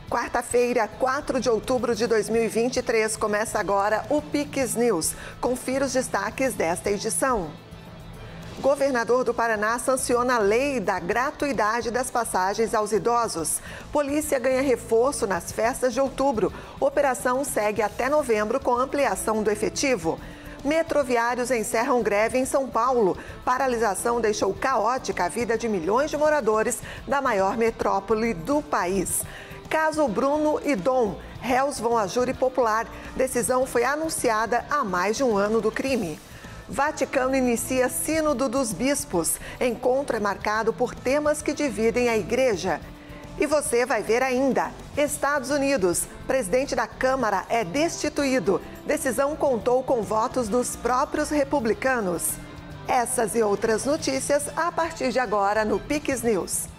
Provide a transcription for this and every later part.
Quarta-feira, 4 de outubro de 2023, começa agora o Piques News. Confira os destaques desta edição. Governador do Paraná sanciona a lei da gratuidade das passagens aos idosos. Polícia ganha reforço nas festas de outubro. Operação segue até novembro com ampliação do efetivo. Metroviários encerram greve em São Paulo. Paralisação deixou caótica a vida de milhões de moradores da maior metrópole do país. Caso Bruno e Dom, réus vão a júri popular. Decisão foi anunciada há mais de um ano do crime. Vaticano inicia Sínodo dos Bispos. Encontro é marcado por temas que dividem a igreja. E você vai ver ainda. Estados Unidos. Presidente da Câmara é destituído. Decisão contou com votos dos próprios republicanos. Essas e outras notícias a partir de agora no Piques News.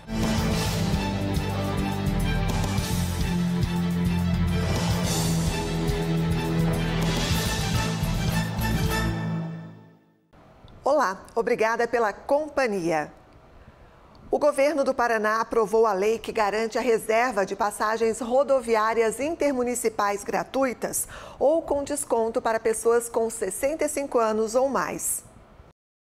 Olá, obrigada pela companhia. O governo do Paraná aprovou a lei que garante a reserva de passagens rodoviárias intermunicipais gratuitas ou com desconto para pessoas com 65 anos ou mais.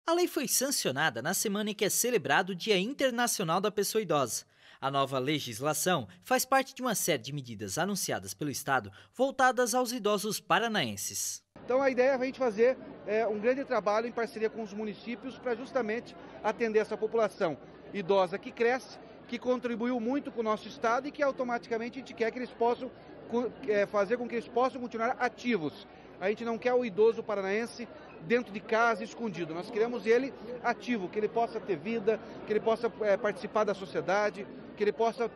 A lei foi sancionada na semana em que é celebrado o Dia Internacional da Pessoa Idosa. A nova legislação faz parte de uma série de medidas anunciadas pelo Estado voltadas aos idosos paranaenses. Então a ideia é a gente fazer um grande trabalho em parceria com os municípios para justamente atender essa população idosa que cresce, que contribuiu muito com o nosso estado e que automaticamente a gente quer que eles possam fazer com que eles possam continuar ativos. A gente não quer o idoso paranaense dentro de casa, escondido. Nós queremos ele ativo, que ele possa ter vida, que ele possa participar da sociedade, que ele possa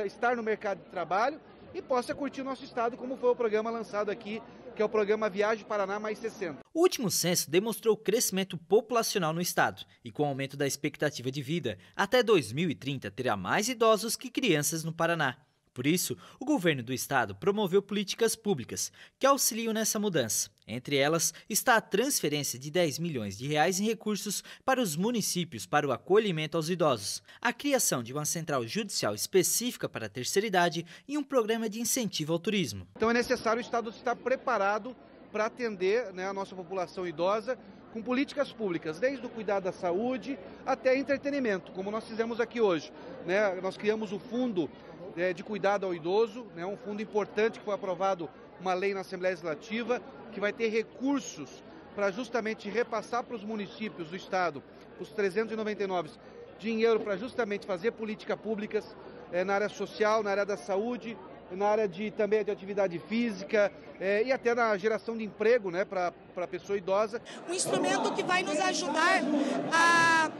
estar no mercado de trabalho e possa curtir o nosso estado, como foi o programa lançado aqui, que é o programa Viagem Paraná Mais 60. O último censo demonstrou crescimento populacional no estado e com o aumento da expectativa de vida, até 2030 terá mais idosos que crianças no Paraná. Por isso, o governo do estado promoveu políticas públicas que auxiliam nessa mudança. Entre elas está a transferência de 10 milhões de reais em recursos para os municípios para o acolhimento aos idosos, a criação de uma central judicial específica para a terceira idade e um programa de incentivo ao turismo. Então é necessário o estado estar preparado para atender a nossa população idosa com políticas públicas, desde o cuidado da saúde até entretenimento, como nós fizemos aqui hoje. Nós criamos o Fundo de Cuidado ao Idoso, um fundo importante que foi aprovado uma lei na Assembleia Legislativa, que vai ter recursos para justamente repassar para os municípios do estado, os 399, dinheiro para justamente fazer políticas públicas na área social, na área da saúde, na área também de atividade física e até na geração de emprego para a pessoa idosa. Um instrumento que vai nos ajudar a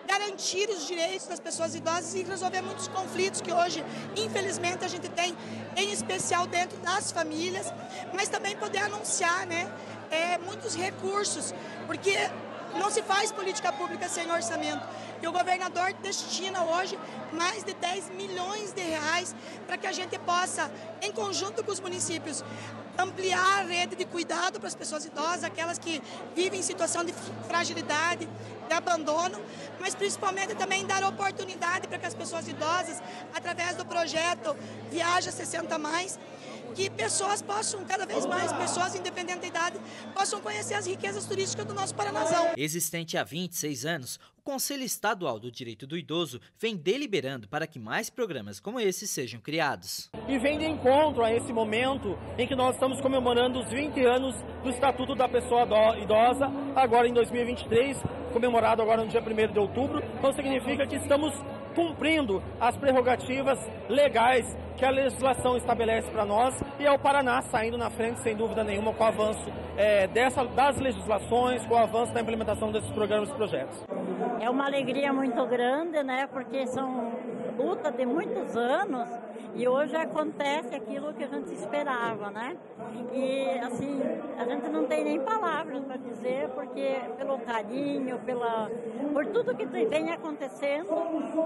garantir os direitos das pessoas idosas e resolver muitos conflitos que hoje, infelizmente, a gente tem, em especial dentro das famílias, mas também poder anunciar muitos recursos, porque não se faz política pública sem orçamento. E o governador destina hoje mais de 10 milhões de reais para que a gente possa, em conjunto com os municípios, ampliar a rede de cuidado para as pessoas idosas, aquelas que vivem em situação de fragilidade, de abandono, mas principalmente também dar oportunidade para que as pessoas idosas, através do projeto Viaja 60+, que pessoas possam, cada vez mais, pessoas independentes da idade, possam conhecer as riquezas turísticas do nosso Paranazão. Existente há 26 anos, o Conselho Estadual do Direito do Idoso vem deliberando para que mais programas como esse sejam criados. E vem de encontro a esse momento em que nós estamos comemorando os 20 anos do Estatuto da Pessoa Idosa, agora em 2023, comemorado agora no dia 1º de outubro, então significa que estamos cumprindo as prerrogativas legais que a legislação estabelece para nós, e é o Paraná saindo na frente, sem dúvida nenhuma, com o avanço das legislações, com o avanço da implementação desses programas e projetos. É uma alegria muito grande, porque são luta de muitos anos e hoje acontece aquilo que a gente esperava, E, assim, a gente não tem nem palavras para dizer, porque pelo carinho, por tudo que vem acontecendo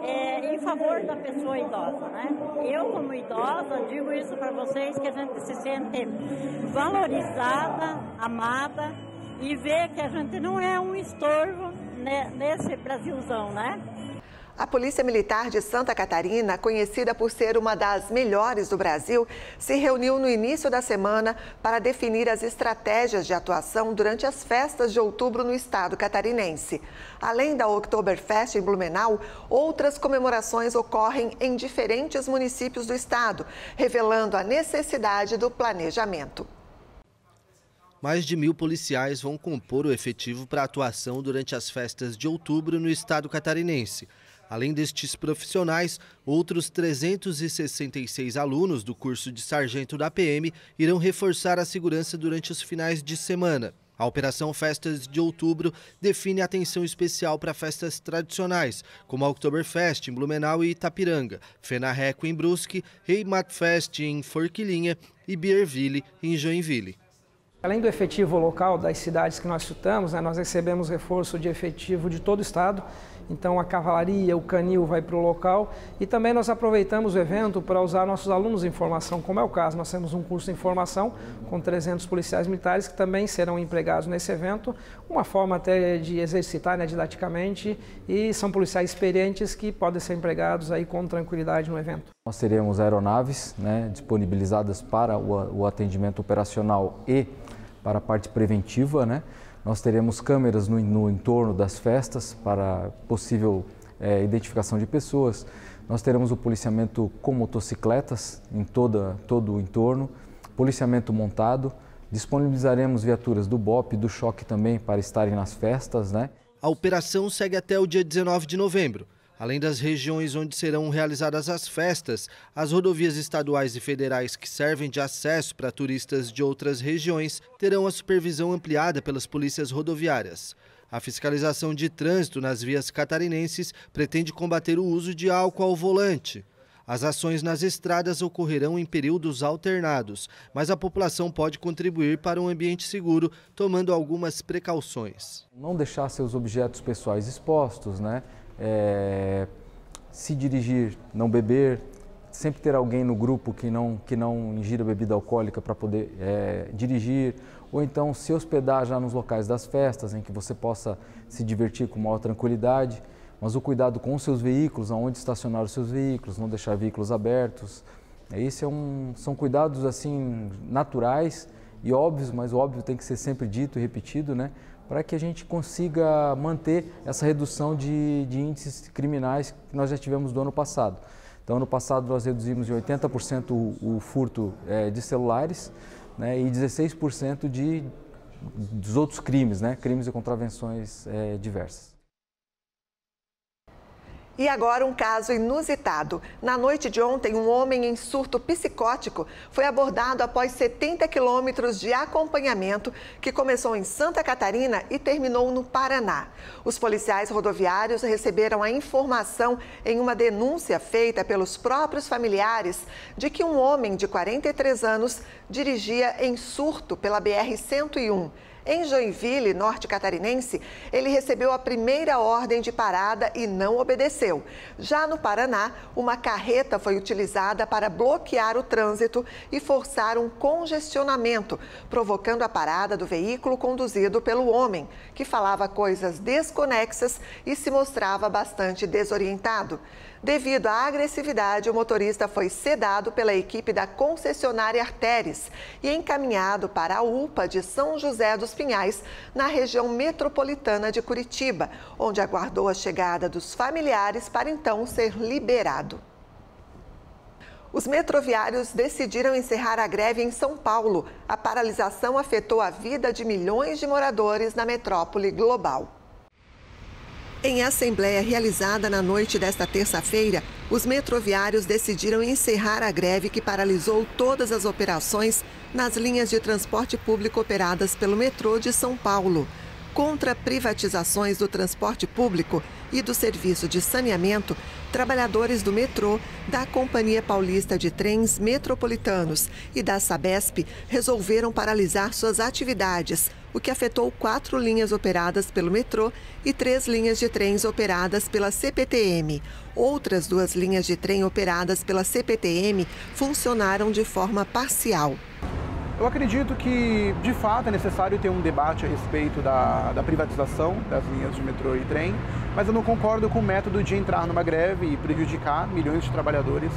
em favor da pessoa idosa, Eu, como idosa, digo isso para vocês, que a gente se sente valorizada, amada e vê que a gente não é um estorvo nesse Brasilzão, A Polícia Militar de Santa Catarina, conhecida por ser uma das melhores do Brasil, se reuniu no início da semana para definir as estratégias de atuação durante as festas de outubro no estado catarinense. Além da Oktoberfest em Blumenau, outras comemorações ocorrem em diferentes municípios do estado, revelando a necessidade do planejamento. Mais de 1.000 policiais vão compor o efetivo para atuação durante as festas de outubro no estado catarinense. Além destes profissionais, outros 366 alunos do curso de sargento da PM irão reforçar a segurança durante os finais de semana. A Operação Festas de Outubro define atenção especial para festas tradicionais, como a Oktoberfest em Blumenau e Itapiranga, Fenarreco em Brusque, Heimatfest em Forquilinha e Bierville em Joinville. Além do efetivo local das cidades que nós citamos, nós recebemos reforço de efetivo de todo o estado. Então a cavalaria, o canil vai para o local e também nós aproveitamos o evento para usar nossos alunos em formação, como é o caso. Nós temos um curso em formação com 300 policiais militares que também serão empregados nesse evento, uma forma até de exercitar didaticamente, e são policiais experientes que podem ser empregados aí com tranquilidade no evento. Nós teremos aeronaves disponibilizadas para o atendimento operacional e para a parte preventiva, Nós teremos câmeras no entorno das festas para possível identificação de pessoas. Nós teremos o policiamento com motocicletas em todo o entorno, policiamento montado. Disponibilizaremos viaturas do BOP e do Choque também para estarem nas festas, A operação segue até o dia 19 de novembro. Além das regiões onde serão realizadas as festas, as rodovias estaduais e federais que servem de acesso para turistas de outras regiões terão a supervisão ampliada pelas polícias rodoviárias. A fiscalização de trânsito nas vias catarinenses pretende combater o uso de álcool ao volante. As ações nas estradas ocorrerão em períodos alternados, mas a população pode contribuir para um ambiente seguro, tomando algumas precauções. Não deixar seus objetos pessoais expostos, se dirigir, não beber, sempre ter alguém no grupo que não ingira bebida alcoólica para poder dirigir, ou então se hospedar já nos locais das festas, em que você possa se divertir com maior tranquilidade, mas o cuidado com os seus veículos, aonde estacionar os seus veículos, não deixar veículos abertos. Esse são cuidados assim naturais e óbvios, mas o óbvio tem que ser sempre dito e repetido, para que a gente consiga manter essa redução de índices criminais que nós já tivemos do ano passado. Então, ano passado nós reduzimos em 80% o furto de celulares, e 16% dos outros crimes, crimes e contravenções diversas. E agora um caso inusitado. Na noite de ontem, um homem em surto psicótico foi abordado após 70 quilômetros de acompanhamento que começou em Santa Catarina e terminou no Paraná. Os policiais rodoviários receberam a informação em uma denúncia feita pelos próprios familiares de que um homem de 43 anos dirigia em surto pela BR-101. Em Joinville, norte catarinense, ele recebeu a primeira ordem de parada e não obedeceu. Já no Paraná, uma carreta foi utilizada para bloquear o trânsito e forçar um congestionamento, provocando a parada do veículo conduzido pelo homem, que falava coisas desconexas e se mostrava bastante desorientado. Devido à agressividade, o motorista foi sedado pela equipe da concessionária Arteres e encaminhado para a UPA de São José dos Pinhais, na região metropolitana de Curitiba, onde aguardou a chegada dos familiares para então ser liberado. Os metroviários decidiram encerrar a greve em São Paulo. A paralisação afetou a vida de milhões de moradores na metrópole global. Em assembleia realizada na noite desta terça-feira, os metroviários decidiram encerrar a greve que paralisou todas as operações nas linhas de transporte público operadas pelo metrô de São Paulo. Contra privatizações do transporte público e do serviço de saneamento, trabalhadores do metrô, da Companhia Paulista de Trens Metropolitanos e da Sabesp resolveram paralisar suas atividades, o que afetou 4 linhas operadas pelo metrô e 3 linhas de trens operadas pela CPTM. Outras 2 linhas de trem operadas pela CPTM funcionaram de forma parcial. Eu acredito que, de fato, é necessário ter um debate a respeito da privatização das linhas de metrô e trem, mas eu não concordo com o método de entrar numa greve e prejudicar milhões de trabalhadores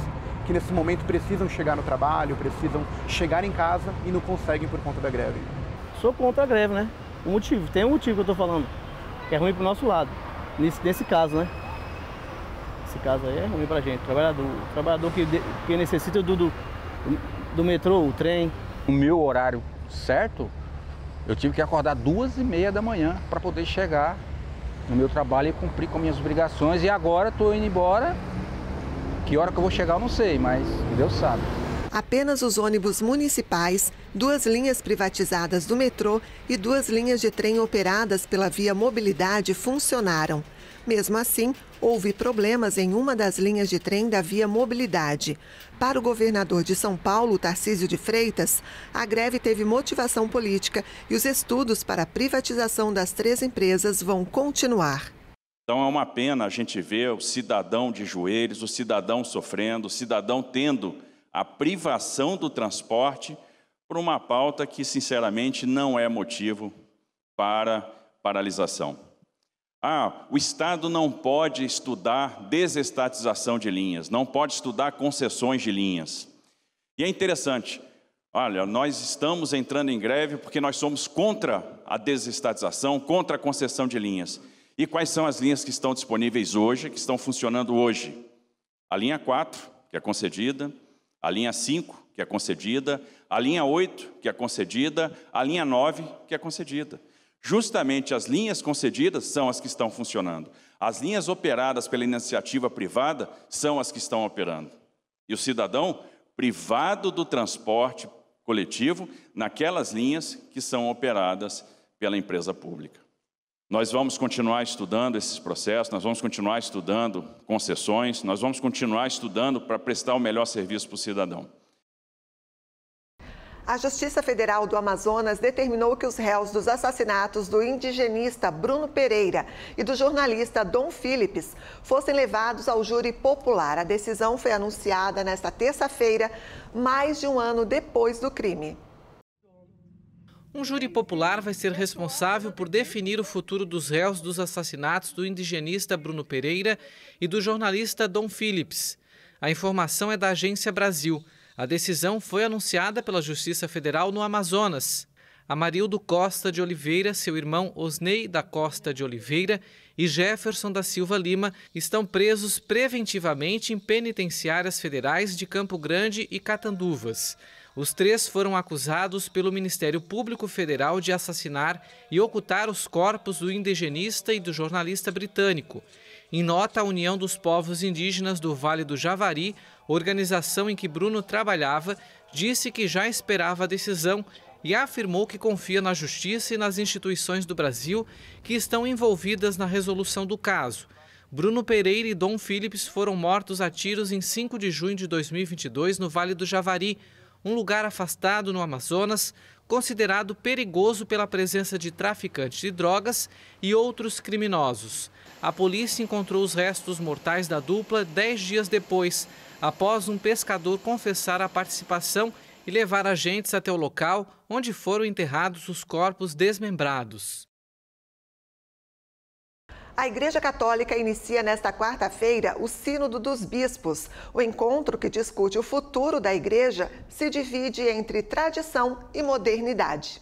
que, nesse momento, precisam chegar no trabalho, precisam chegar em casa e não conseguem por conta da greve. Sou contra a greve, né? Tem um motivo que eu estou falando, que é ruim para o nosso lado, nesse caso, né? Esse caso aí é ruim para a gente, trabalhador que necessita do metrô, o trem. O meu horário certo, eu tive que acordar 2h30 da manhã para poder chegar no meu trabalho e cumprir com minhas obrigações. E agora estou indo embora. Que hora que eu vou chegar eu não sei, mas Deus sabe. Apenas os ônibus municipais, 2 linhas privatizadas do metrô e 2 linhas de trem operadas pela Via Mobilidade funcionaram. Mesmo assim, houve problemas em uma das linhas de trem da Via Mobilidade. Para o governador de São Paulo, Tarcísio de Freitas, a greve teve motivação política e os estudos para a privatização das 3 empresas vão continuar. Então é uma pena a gente ver o cidadão de joelhos, o cidadão sofrendo, o cidadão tendo a privação do transporte por uma pauta que, sinceramente, não é motivo para paralisação. O Estado não pode estudar desestatização de linhas, não pode estudar concessões de linhas. E é interessante, olha, nós estamos entrando em greve porque nós somos contra a desestatização, contra a concessão de linhas. E quais são as linhas que estão disponíveis hoje, que estão funcionando hoje? A linha 4, que é concedida, a linha 5, que é concedida, a linha 8, que é concedida, a linha 9, que é concedida. Justamente as linhas concedidas são as que estão funcionando. As linhas operadas pela iniciativa privada são as que estão operando. E o cidadão privado do transporte coletivo naquelas linhas que são operadas pela empresa pública. Nós vamos continuar estudando esses processos, nós vamos continuar estudando concessões, nós vamos continuar estudando para prestar o melhor serviço para o cidadão. A Justiça Federal do Amazonas determinou que os réus dos assassinatos do indigenista Bruno Pereira e do jornalista Dom Phillips fossem levados ao júri popular. A decisão foi anunciada nesta terça-feira, mais de um ano depois do crime. Um júri popular vai ser responsável por definir o futuro dos réus dos assassinatos do indigenista Bruno Pereira e do jornalista Dom Phillips. A informação é da Agência Brasil. A decisão foi anunciada pela Justiça Federal no Amazonas. Amarildo Costa de Oliveira, seu irmão Osnei da Costa de Oliveira e Jefferson da Silva Lima estão presos preventivamente em penitenciárias federais de Campo Grande e Catanduvas. Os 3 foram acusados pelo Ministério Público Federal de assassinar e ocultar os corpos do indigenista e do jornalista britânico. Em nota, a União dos Povos Indígenas do Vale do Javari, organização em que Bruno trabalhava, disse que já esperava a decisão e afirmou que confia na Justiça e nas instituições do Brasil que estão envolvidas na resolução do caso. Bruno Pereira e Dom Phillips foram mortos a tiros em 5 de junho de 2022 no Vale do Javari, um lugar afastado no Amazonas, considerado perigoso pela presença de traficantes de drogas e outros criminosos. A polícia encontrou os restos mortais da dupla 10 dias depois, após um pescador confessar a participação e levar agentes até o local onde foram enterrados os corpos desmembrados. A Igreja Católica inicia nesta quarta-feira o Sínodo dos Bispos. O encontro que discute o futuro da Igreja se divide entre tradição e modernidade.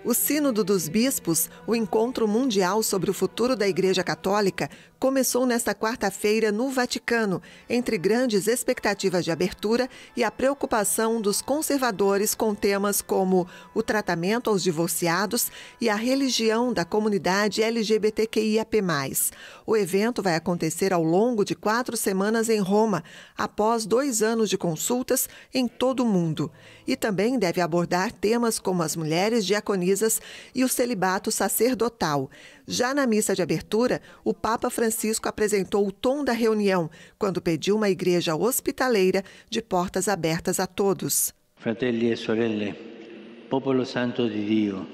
O Sínodo dos Bispos, o encontro mundial sobre o futuro da Igreja Católica, começou nesta quarta-feira no Vaticano, entre grandes expectativas de abertura e a preocupação dos conservadores com temas como o tratamento aos divorciados e a religião da comunidade LGBTQIAP+. O evento vai acontecer ao longo de 4 semanas em Roma, após 2 anos de consultas em todo o mundo. E também deve abordar temas como as mulheres diaconisas e o celibato sacerdotal. Já na missa de abertura, o Papa Francisco apresentou o tom da reunião, quando pediu uma igreja hospitaleira de portas abertas a todos. Fratelli e sorelle, popolo santo di Dio,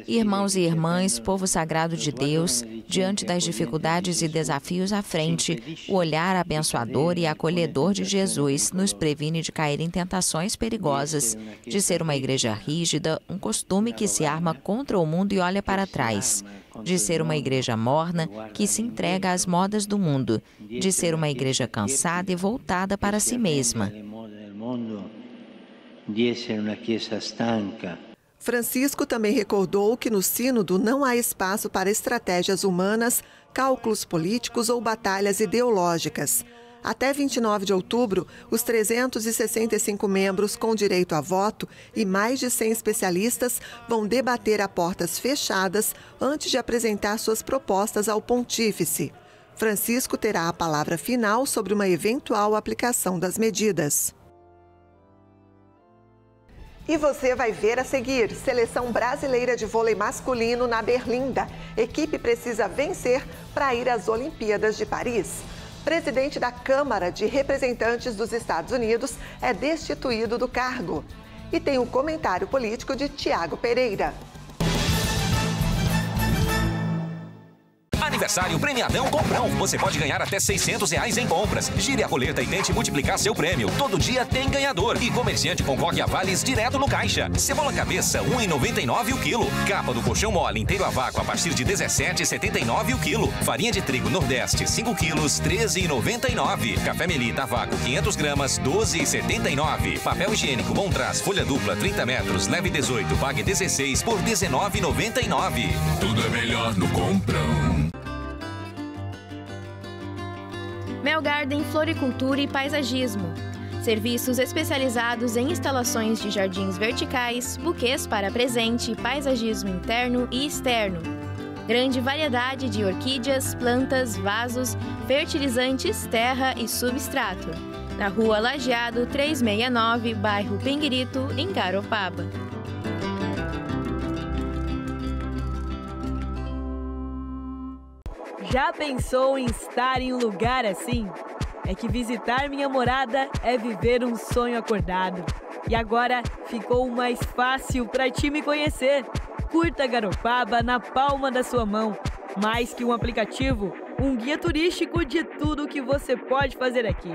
Irmãos e irmãs, povo sagrado de Deus, diante das dificuldades e desafios à frente, o olhar abençoador e acolhedor de Jesus nos previne de cair em tentações perigosas, de ser uma igreja rígida, um costume que se arma contra o mundo e olha para trás, de ser uma igreja morna que se entrega às modas do mundo, de ser uma igreja cansada e voltada para si mesma. Francisco também recordou que no Sínodo não há espaço para estratégias humanas, cálculos políticos ou batalhas ideológicas. Até 29 de outubro, os 365 membros com direito a voto e mais de 100 especialistas vão debater a portas fechadas antes de apresentar suas propostas ao Pontífice. Francisco terá a palavra final sobre uma eventual aplicação das medidas. E você vai ver a seguir: Seleção Brasileira de Vôlei Masculino na Berlinda. Equipe precisa vencer para ir às Olimpíadas de Paris. Presidente da Câmara de Representantes dos Estados Unidos é destituído do cargo. E tem um comentário político de Tiago Pereira. Aniversário premiadão Comprão. Você pode ganhar até R$600 em compras. Gire a roleta e tente multiplicar seu prêmio. Todo dia tem ganhador. E comerciante concorre a vales direto no caixa. Cebola cabeça, R$ 1,99 o quilo. Capa do colchão mole inteiro a vácuo a partir de R$ 17,79 o quilo. Farinha de trigo Nordeste, 5 quilos, R$ 13,99. Café Melita a vácuo, 500 gramas, R$ 12,79. Papel higiênico Montraz, folha dupla, 30 metros, leve 18, pague 16 por R$ 19,99. Tudo é melhor no Comprão. Mel Garden Floricultura e Paisagismo. Serviços especializados em instalações de jardins verticais, buquês para presente e paisagismo interno e externo. Grande variedade de orquídeas, plantas, vasos, fertilizantes, terra e substrato. Na Rua Lajeado 369, bairro Pinguirito, em Garopaba. Já pensou em estar em um lugar assim? É que visitar minha morada é viver um sonho acordado. E agora ficou mais fácil para ti me conhecer. Curta Garopaba na palma da sua mão. Mais que um aplicativo, um guia turístico de tudo o que você pode fazer aqui.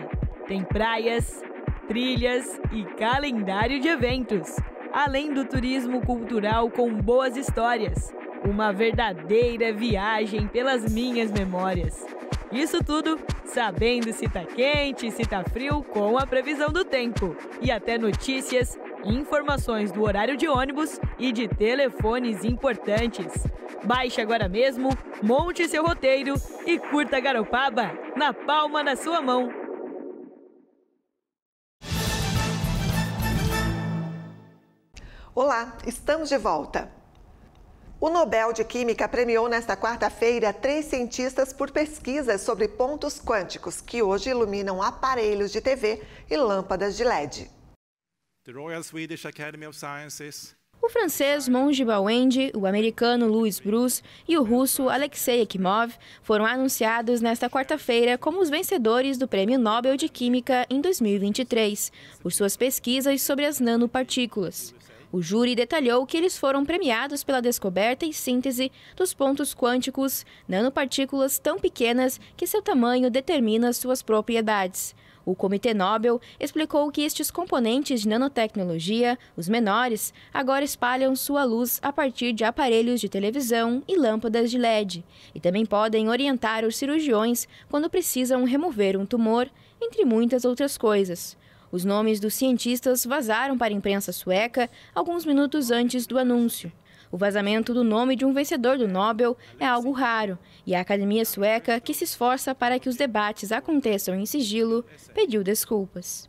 Tem praias, trilhas e calendário de eventos. Além do turismo cultural com boas histórias. Uma verdadeira viagem pelas minhas memórias. Isso tudo sabendo se tá quente e se tá frio com a previsão do tempo. E até notícias, informações do horário de ônibus e de telefones importantes. Baixe agora mesmo, monte seu roteiro e curta Garopaba na palma da sua mão. Olá, estamos de volta. O Nobel de Química premiou nesta quarta-feira 3 cientistas por pesquisas sobre pontos quânticos, que hoje iluminam aparelhos de TV e lâmpadas de LED. The Royal Swedish Academy of Sciences. O francês Monge Bawendi, o americano Louis Bruce e o russo Alexei Ekimov foram anunciados nesta quarta-feira como os vencedores do Prêmio Nobel de Química em 2023, por suas pesquisas sobre as nanopartículas. O júri detalhou que eles foram premiados pela descoberta e síntese dos pontos quânticos, nanopartículas tão pequenas que seu tamanho determina suas propriedades. O Comitê Nobel explicou que estes componentes de nanotecnologia, os menores, agora espalham sua luz a partir de aparelhos de televisão e lâmpadas de LED, e também podem orientar os cirurgiões quando precisam remover um tumor, entre muitas outras coisas. Os nomes dos cientistas vazaram para a imprensa sueca alguns minutos antes do anúncio. O vazamento do nome de um vencedor do Nobel é algo raro, e a Academia Sueca, que se esforça para que os debates aconteçam em sigilo, pediu desculpas.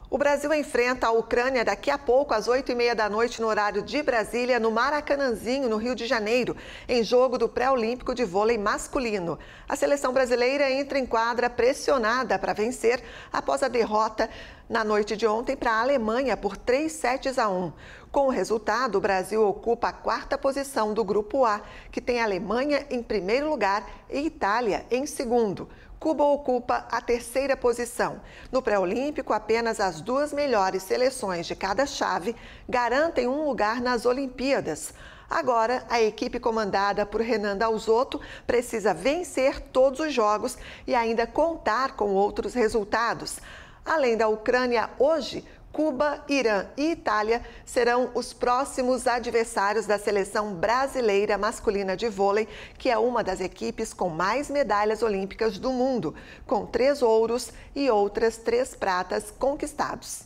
O Brasil enfrenta a Ucrânia daqui a pouco, às 8h30 da noite, no horário de Brasília, no Maracanãzinho, no Rio de Janeiro, em jogo do pré-olímpico de vôlei masculino. A seleção brasileira entra em quadra pressionada para vencer após a derrota na noite de ontem para a Alemanha por 3-1. Com o resultado, o Brasil ocupa a 4ª posição do Grupo A, que tem a Alemanha em primeiro lugar e Itália em segundo. Cuba ocupa a 3ª posição. No pré-olímpico, apenas as 2 melhores seleções de cada chave garantem um lugar nas Olimpíadas. Agora, a equipe comandada por Renan Dalzotto precisa vencer todos os jogos e ainda contar com outros resultados. Além da Ucrânia, hoje, Cuba, Irã e Itália serão os próximos adversários da seleção brasileira masculina de vôlei, que é uma das equipes com mais medalhas olímpicas do mundo, com 3 ouros e outras 3 pratas conquistados.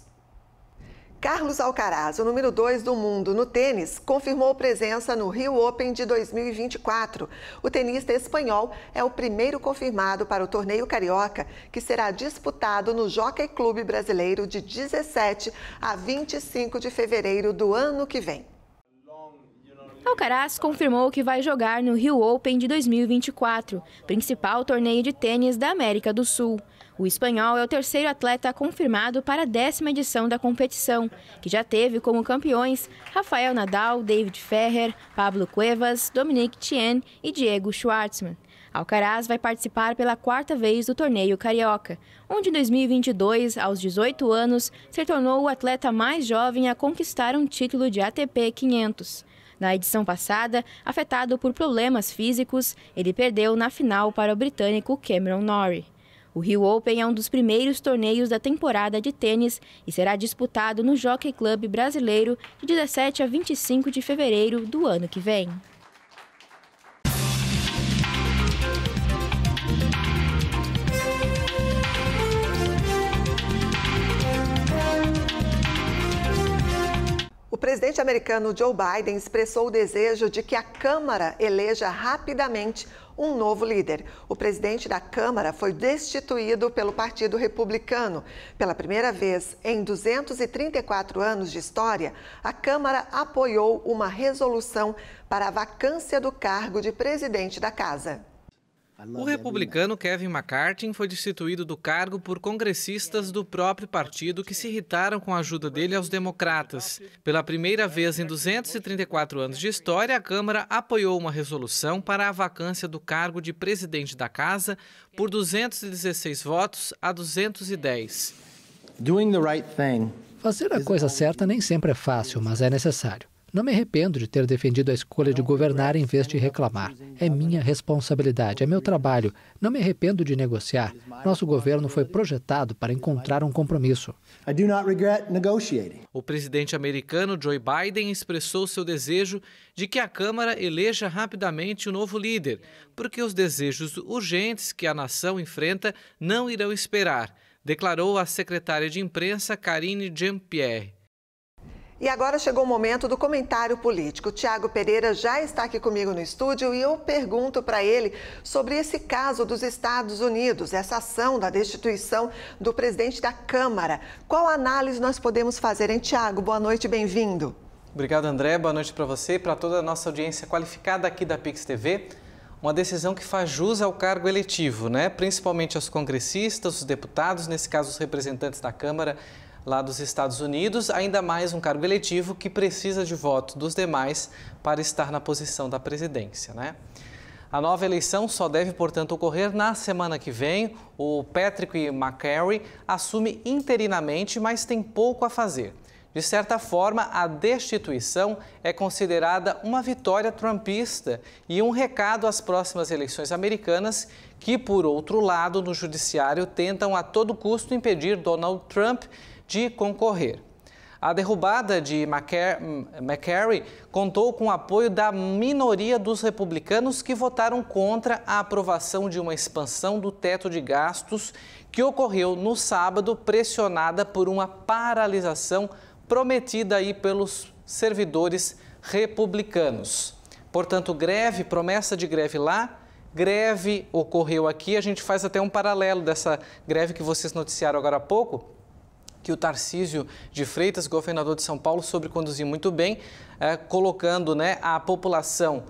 Carlos Alcaraz, o número 2 do mundo no tênis, confirmou presença no Rio Open de 2024. O tenista espanhol é o primeiro confirmado para o torneio carioca, que será disputado no Jockey Club Brasileiro de 17 a 25 de fevereiro do ano que vem. Alcaraz confirmou que vai jogar no Rio Open de 2024, principal torneio de tênis da América do Sul. O espanhol é o 3º atleta confirmado para a 10ª edição da competição, que já teve como campeões Rafael Nadal, David Ferrer, Pablo Cuevas, Dominic Thiem e Diego Schwartzman. Alcaraz vai participar pela 4ª vez do torneio carioca, onde em 2022, aos 18 anos, se tornou o atleta mais jovem a conquistar um título de ATP 500. Na edição passada, afetado por problemas físicos, ele perdeu na final para o britânico Cameron Norrie. O Rio Open é um dos primeiros torneios da temporada de tênis e será disputado no Jockey Club Brasileiro de 17 a 25 de fevereiro do ano que vem. O presidente americano Joe Biden expressou o desejo de que a Câmara eleja rapidamente um novo líder. O presidente da Câmara foi destituído pelo Partido Republicano. Pela primeira vez em 234 anos de história, a Câmara apoiou uma resolução para a vacância do cargo de presidente da Casa. O republicano Kevin McCarthy foi destituído do cargo por congressistas do próprio partido que se irritaram com a ajuda dele aos democratas. Pela primeira vez em 234 anos de história, a Câmara apoiou uma resolução para a vacância do cargo de presidente da Casa por 216 votos a 210. Fazer a coisa certa nem sempre é fácil, mas é necessário. Não me arrependo de ter defendido a escolha de governar em vez de reclamar. É minha responsabilidade, é meu trabalho. Não me arrependo de negociar. Nosso governo foi projetado para encontrar um compromisso. O presidente americano Joe Biden expressou seu desejo de que a Câmara eleja rapidamente o novo líder, porque os desejos urgentes que a nação enfrenta não irão esperar, declarou a secretária de imprensa Karine Jean-Pierre. E agora chegou o momento do comentário político. Tiago Pereira já está aqui comigo no estúdio e eu pergunto para ele sobre esse caso dos Estados Unidos, essa ação da destituição do presidente da Câmara. Qual análise nós podemos fazer, hein, Tiago? Boa noite, bem-vindo. Obrigado, André. Boa noite para você e para toda a nossa audiência qualificada aqui da Pix TV. Uma decisão que faz jus ao cargo eletivo, né? Principalmente aos congressistas, os deputados, nesse caso os representantes da Câmara, lá dos Estados Unidos, ainda mais um cargo eletivo que precisa de voto dos demais para estar na posição da presidência, né? A nova eleição só deve, portanto, ocorrer na semana que vem. O Patrick McCarry assume interinamente, mas tem pouco a fazer. De certa forma, a destituição é considerada uma vitória trumpista e um recado às próximas eleições americanas que, por outro lado, no judiciário tentam a todo custo impedir Donald Trump de concorrer. A derrubada de McCarry contou com o apoio da minoria dos republicanos que votaram contra a aprovação de uma expansão do teto de gastos que ocorreu no sábado, pressionada por uma paralisação prometida aí pelos servidores republicanos. Portanto, greve, promessa de greve lá, greve ocorreu aqui. A gente faz até um paralelo dessa greve que vocês noticiaram agora há pouco, que o Tarcísio de Freitas, governador de São Paulo, soube conduzir muito bem, colocando, né, a população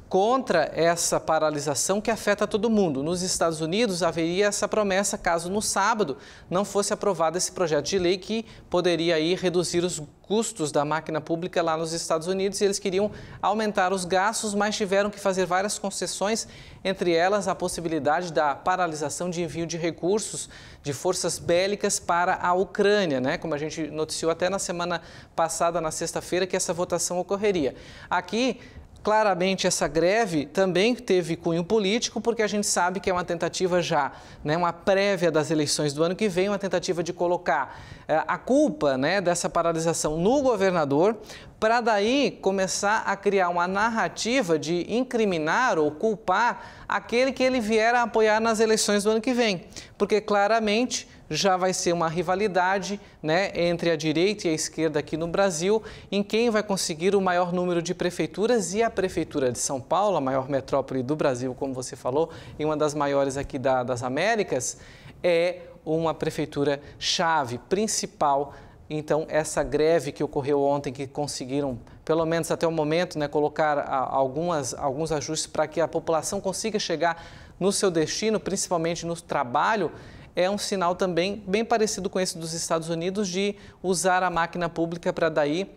contra essa paralisação que afeta todo mundo. Nos Estados Unidos haveria essa promessa caso no sábado não fosse aprovado esse projeto de lei que poderia aí reduzir os custos da máquina pública lá nos Estados Unidos, e eles queriam aumentar os gastos, mas tiveram que fazer várias concessões, entre elas a possibilidade da paralisação de envio de recursos de forças bélicas para a Ucrânia, né? Como a gente noticiou até na semana passada, na sexta-feira, que essa votação ocorreria. Aqui, claramente, essa greve também teve cunho político, porque a gente sabe que é uma tentativa já, né, uma prévia das eleições do ano que vem, uma tentativa de colocar a culpa, né, dessa paralisação no governador, para daí começar a criar uma narrativa de incriminar ou culpar aquele que ele vier a apoiar nas eleições do ano que vem, porque claramente já vai ser uma rivalidade, né, entre a direita e a esquerda aqui no Brasil, em quem vai conseguir o maior número de prefeituras, e a Prefeitura de São Paulo, a maior metrópole do Brasil, como você falou, e uma das maiores aqui das Américas, é uma prefeitura chave, principal. Então, essa greve que ocorreu ontem, que conseguiram, pelo menos até o momento, né, colocar alguns ajustes para que a população consiga chegar no seu destino, principalmente no trabalho, é um sinal também bem parecido com esse dos Estados Unidos, de usar a máquina pública para daí,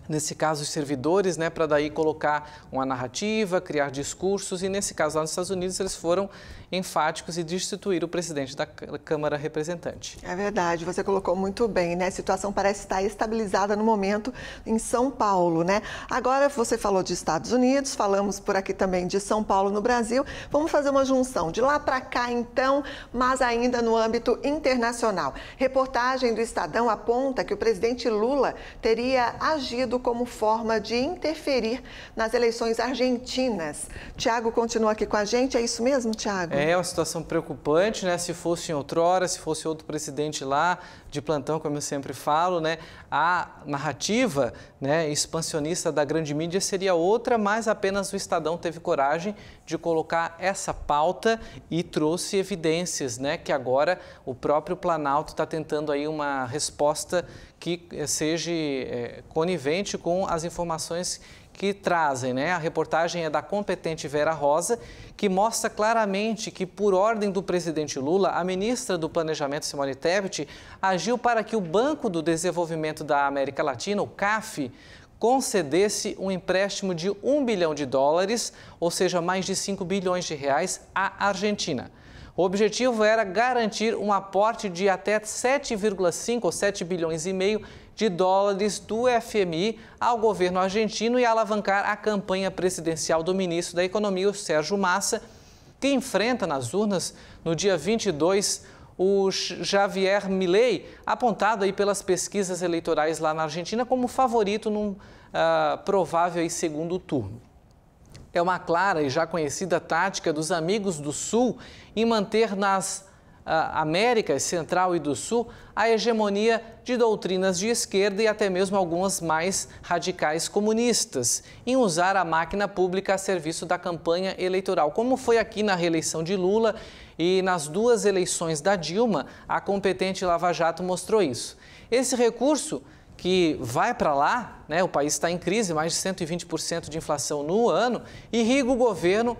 nesse caso os servidores, né, para daí colocar uma narrativa, criar discursos, e nesse caso lá nos Estados Unidos eles foram enfáticos e destituíram o presidente da Câmara Representante. É verdade, você colocou muito bem, né? A situação parece estar estabilizada no momento em São Paulo, né? Agora você falou de Estados Unidos, falamos por aqui também de São Paulo no Brasil. Vamos fazer uma junção de lá para cá então, mas ainda no âmbito internacional. Reportagem do Estadão aponta que o presidente Lula teria agido como forma de interferir nas eleições argentinas. Tiago continua aqui com a gente, é isso mesmo, Tiago? É uma situação preocupante, né? Se fosse em outrora, se fosse outro presidente lá de plantão, como eu sempre falo, né? A narrativa, né, expansionista da grande mídia seria outra, mas apenas o Estadão teve coragem de colocar essa pauta e trouxe evidências, né? Que agora o próprio Planalto está tentando aí uma resposta que seja conivente com as informações que trazem, né? A reportagem é da competente Vera Rosa, que mostra claramente que, por ordem do presidente Lula, a ministra do Planejamento, Simone Tebet, agiu para que o Banco do Desenvolvimento da América Latina, o CAF, concedesse um empréstimo de $1 bilhão, ou seja, mais de 5 bilhões de reais, à Argentina. O objetivo era garantir um aporte de até 7,5 ou 7 bilhões e meio de dólares do FMI ao governo argentino e alavancar a campanha presidencial do ministro da Economia, o Sérgio Massa, que enfrenta nas urnas no dia 22 o Javier Milei, apontado aí pelas pesquisas eleitorais lá na Argentina como favorito num provável segundo turno. É uma clara e já conhecida tática dos amigos do Sul em manter nas Américas Central e do Sul a hegemonia de doutrinas de esquerda e até mesmo algumas mais radicais comunistas, em usar a máquina pública a serviço da campanha eleitoral, como foi aqui na reeleição de Lula e nas duas eleições da Dilma, a competente Lava Jato mostrou isso. Esse recurso que vai para lá, né, o país está em crise, mais de 120% de inflação no ano, irriga o governo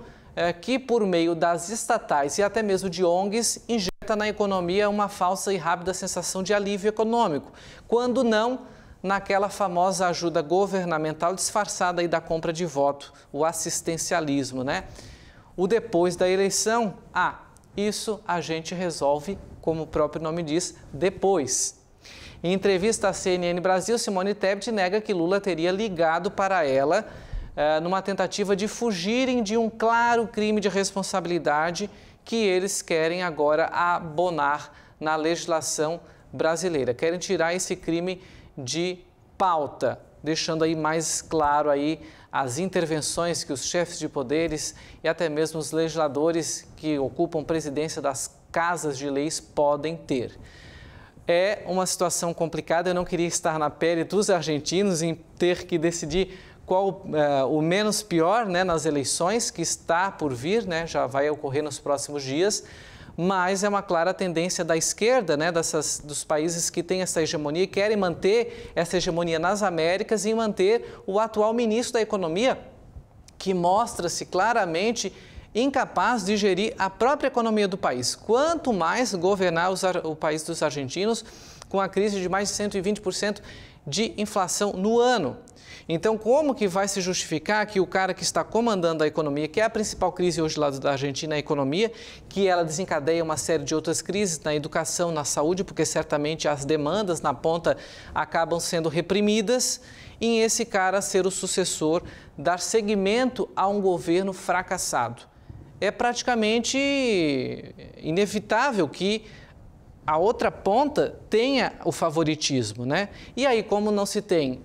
que, por meio das estatais e até mesmo de ONGs, injeta na economia uma falsa e rápida sensação de alívio econômico, quando não naquela famosa ajuda governamental disfarçada aí da compra de voto, o assistencialismo, né? O depois da eleição, isso a gente resolve, como o próprio nome diz, depois. Em entrevista à CNN Brasil, Simone Tebet nega que Lula teria ligado para ela numa tentativa de fugirem de um claro crime de responsabilidade que eles querem agora abonar na legislação brasileira. Querem tirar esse crime de pauta, deixando aí mais claro aí as intervenções que os chefes de poderes e até mesmo os legisladores que ocupam presidência das casas de leis podem ter. É uma situação complicada, eu não queria estar na pele dos argentinos em ter que decidir qual o menos pior, né, nas eleições que está por vir, né, já vai ocorrer nos próximos dias, mas é uma clara tendência da esquerda, né, dos países que têm essa hegemonia e querem manter essa hegemonia nas Américas e manter o atual ministro da Economia, que mostra-se claramente incapaz de gerir a própria economia do país. Quanto mais governar o país dos argentinos com a crise de mais de 120% de inflação no ano. Então, como que vai se justificar que o cara que está comandando a economia, que é a principal crise hoje lá da Argentina, a economia, que ela desencadeia uma série de outras crises na educação, na saúde, porque certamente as demandas na ponta acabam sendo reprimidas, e esse cara ser o sucessor, dar seguimento a um governo fracassado. É praticamente inevitável que a outra ponta tenha o favoritismo, né? E aí, como não se tem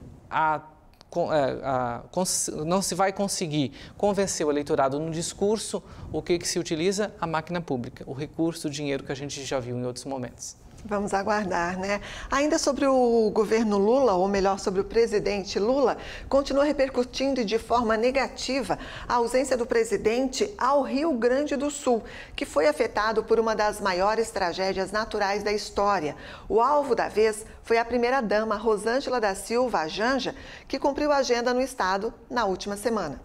não se vai conseguir convencer o eleitorado no discurso, o que se utiliza? A máquina pública, o recurso, o dinheiro que a gente já viu em outros momentos. Vamos aguardar, né? Ainda sobre o governo Lula, ou melhor, sobre o presidente Lula, continua repercutindo de forma negativa a ausência do presidente ao Rio Grande do Sul, que foi afetado por uma das maiores tragédias naturais da história. O alvo da vez foi a primeira-dama Rosângela da Silva, a Janja, que cumpriu a agenda no estado na última semana.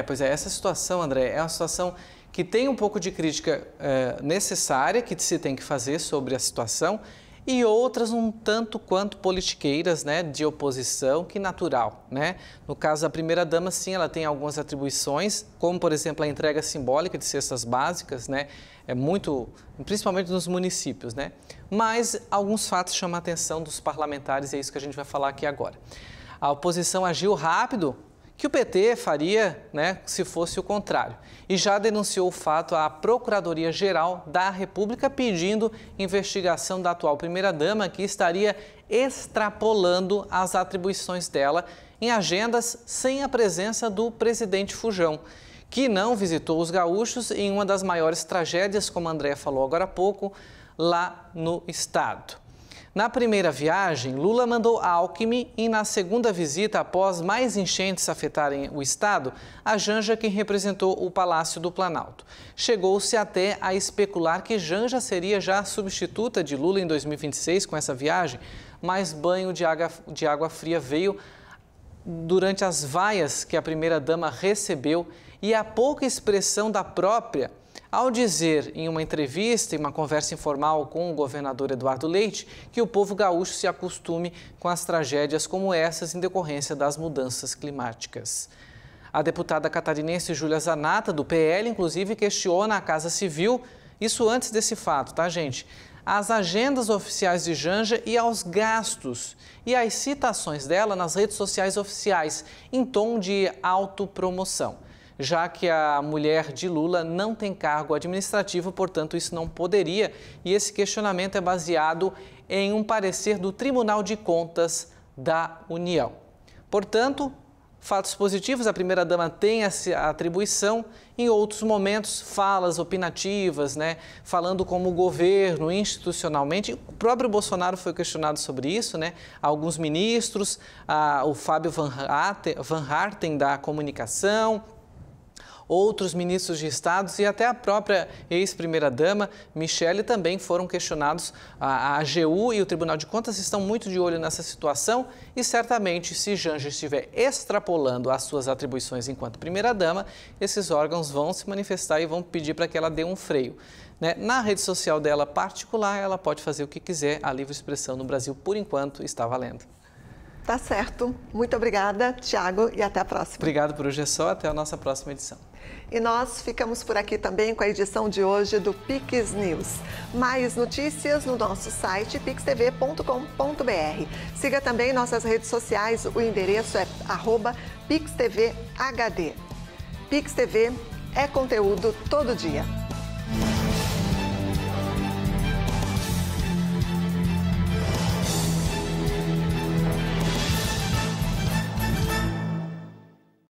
Pois é, essa situação, André, é uma situação que tem um pouco de crítica necessária que se tem que fazer sobre a situação e outras um tanto quanto politiqueiras, né, de oposição, que natural, né? No caso da primeira-dama, sim, ela tem algumas atribuições, como, por exemplo, a entrega simbólica de cestas básicas, né? Principalmente nos municípios, né? Mas alguns fatos chamam a atenção dos parlamentares e é isso que a gente vai falar aqui agora. A oposição agiu rápido, que o PT faria, né, se fosse o contrário. E já denunciou o fato à Procuradoria-Geral da República pedindo investigação da atual primeira-dama, que estaria extrapolando as atribuições dela em agendas sem a presença do presidente Fujão, que não visitou os gaúchos em uma das maiores tragédias, como a Andréa falou agora há pouco, lá no estado. Na primeira viagem, Lula mandou Alckmin e na segunda visita, após mais enchentes afetarem o estado, a Janja que representou o Palácio do Planalto. Chegou-se até a especular que Janja seria já a substituta de Lula em 2026 com essa viagem, mas banho de água fria veio durante as vaias que a primeira-dama recebeu e a pouca expressão da própria ao dizer em uma entrevista, em uma conversa informal com o governador Eduardo Leite, que o povo gaúcho se acostume com as tragédias como essas em decorrência das mudanças climáticas. A deputada catarinense Júlia Zanata, do PL, inclusive, questiona a Casa Civil, isso antes desse fato, tá, gente? As agendas oficiais de Janja e aos gastos e as citações dela nas redes sociais oficiais, em tom de autopromoção, já que a mulher de Lula não tem cargo administrativo, portanto, isso não poderia. E esse questionamento é baseado em um parecer do Tribunal de Contas da União. Portanto, fatos positivos, a primeira-dama tem essa atribuição. Em outros momentos, falas opinativas, né? Falando como o governo, institucionalmente. O próprio Bolsonaro foi questionado sobre isso, né? Alguns ministros, o Fábio Van Harten da comunicação, outros ministros de estados e até a própria ex-primeira-dama, Michele, também foram questionados. A AGU e o Tribunal de Contas estão muito de olho nessa situação e certamente, se Janja estiver extrapolando as suas atribuições enquanto primeira-dama, esses órgãos vão se manifestar e vão pedir para que ela dê um freio, né? Na rede social dela particular, ela pode fazer o que quiser, a livre expressão no Brasil, por enquanto, está valendo. Tá certo. Muito obrigada, Tiago, e até a próxima. Obrigado por hoje é só, até a nossa próxima edição. E nós ficamos por aqui também com a edição de hoje do Pix News. Mais notícias no nosso site pixtv.com.br. Siga também nossas redes sociais, o endereço é @pixtvhd. Pix TV é conteúdo todo dia.